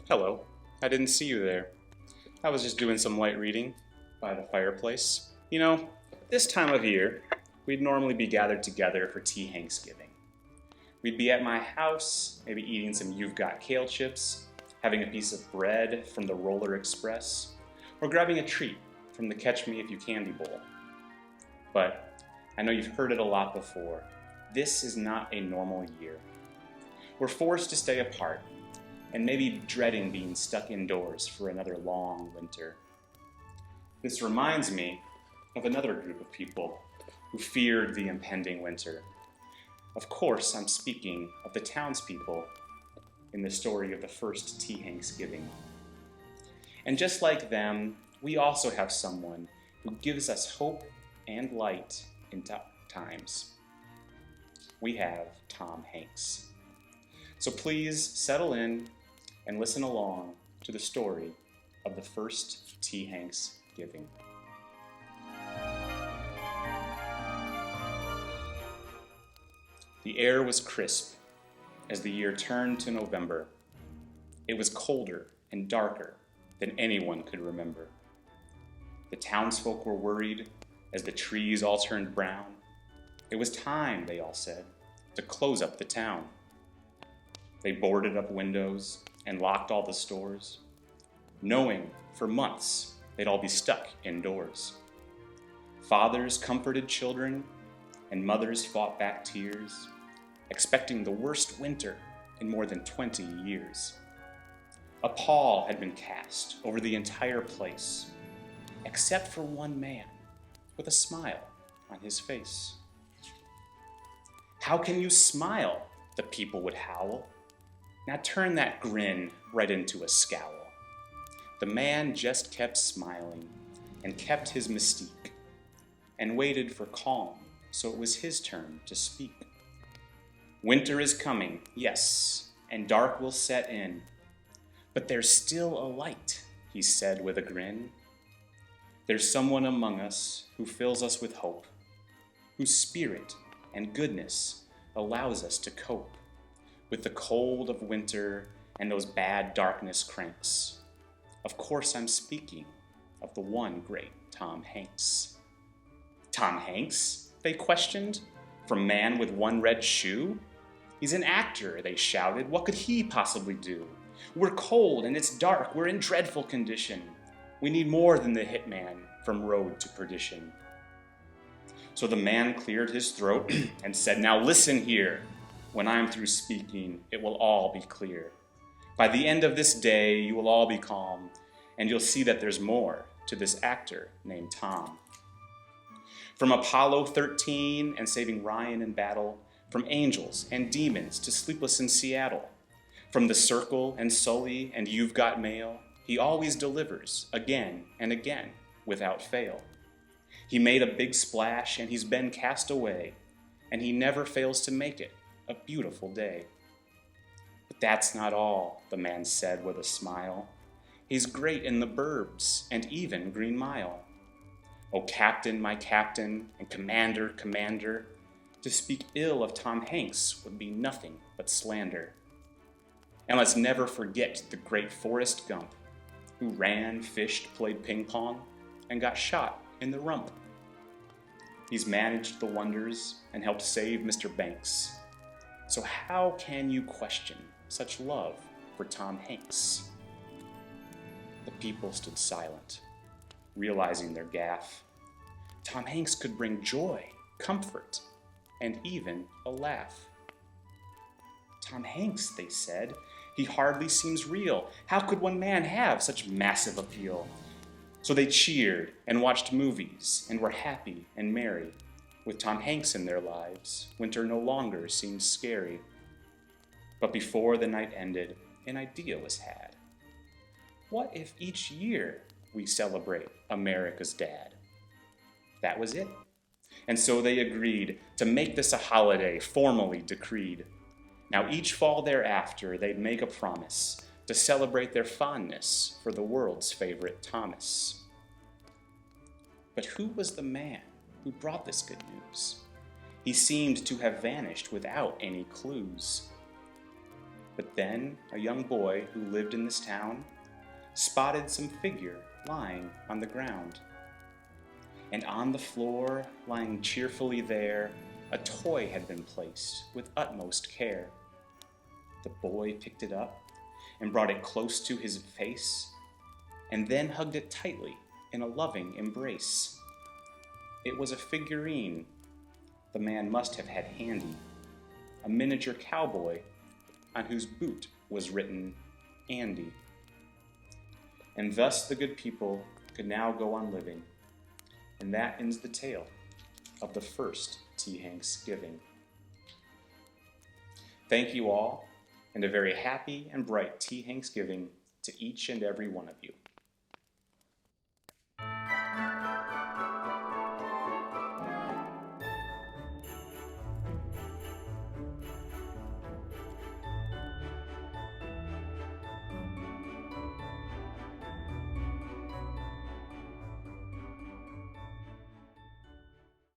Hello. I didn't see you there. I was just doing some light reading by the fireplace. You know, this time of year, we'd normally be gathered together for tea Hanksgiving. We'd be at my house, maybe eating some You've Got Kale chips, having a piece of bread from the Roller Express, or grabbing a treat from the Catch Me If You Candy bowl. But I know you've heard it a lot before. This is not a normal year. We're forced to stay apart, and maybe dreading being stuck indoors for another long winter. This reminds me of another group of people who feared the impending winter. Of course, I'm speaking of the townspeople in the story of the first tea Hanksgiving. And just like them, we also have someone who gives us hope and light in tough times. We have Tom Hanks. So please settle in and listen along to the story of the first tea Hanksgiving. The air was crisp as the year turned to November. It was colder and darker than anyone could remember. The townsfolk were worried as the trees all turned brown. It was time, they all said, to close up the town. They boarded up windows and locked all the stores, knowing for months they'd all be stuck indoors. Fathers comforted children, and mothers fought back tears, expecting the worst winter in more than 20 years. A pall had been cast over the entire place, except for one man with a smile on his face. "How can you smile?" the people would howl. "Now turn that grin right into a scowl." The man just kept smiling and kept his mystique and waited for calm, so it was his turn to speak. "Winter is coming, yes, and dark will set in, but there's still a light," he said with a grin. "There's someone among us who fills us with hope, whose spirit and goodness allows us to cope with the cold of winter and those bad darkness cranks. Of course I'm speaking of the one great Tom Hanks." "Tom Hanks?" they questioned. "From Man with One Red Shoe? He's an actor," they shouted. "What could he possibly do? We're cold and it's dark. We're in dreadful condition. We need more than the hitman from Road to Perdition." So the man cleared his throat and said, "Now listen here. When I'm through speaking, it will all be clear. By the end of this day, you will all be calm, and you'll see that there's more to this actor named Tom. From Apollo 13 and saving Ryan in battle, from angels and demons to Sleepless in Seattle, from The Circle and Sully and You've Got Mail, he always delivers again and again without fail. He made a big splash and he's been cast away, and he never fails to make it a beautiful day." "But that's not all," the man said with a smile. "He's great in the burbs and even Green Mile. Oh, Captain, my Captain, and Commander, Commander, to speak ill of Tom Hanks would be nothing but slander. And let's never forget the great Forrest Gump, who ran, fished, played ping pong, and got shot in the rump. He's managed the wonders and helped save Mr. Banks. So how can you question such love for Tom Hanks?" The people stood silent, realizing their gaffe. Tom Hanks could bring joy, comfort, and even a laugh. "Tom Hanks," they said, "he hardly seems real. How could one man have such massive appeal?" So they cheered and watched movies and were happy and merry. With Tom Hanks in their lives, winter no longer seemed scary. But before the night ended, an idea was had. What if each year we celebrate America's dad? That was it. And so they agreed to make this a holiday formally decreed. Now each fall thereafter they'd make a promise to celebrate their fondness for the world's favorite Thomas. But who was the man who brought this good news? He seemed to have vanished without any clues. But then a young boy who lived in this town spotted some figure lying on the ground. And on the floor, lying cheerfully there, a toy had been placed with utmost care. The boy picked it up and brought it close to his face, and then hugged it tightly in a loving embrace. It was a figurine the man must have had handy, a miniature cowboy on whose boot was written Andy. And thus the good people could now go on living. And that ends the tale of the first T. Hanksgiving. Thank you all, and a very happy and bright T. Hanksgiving to each and every one of you.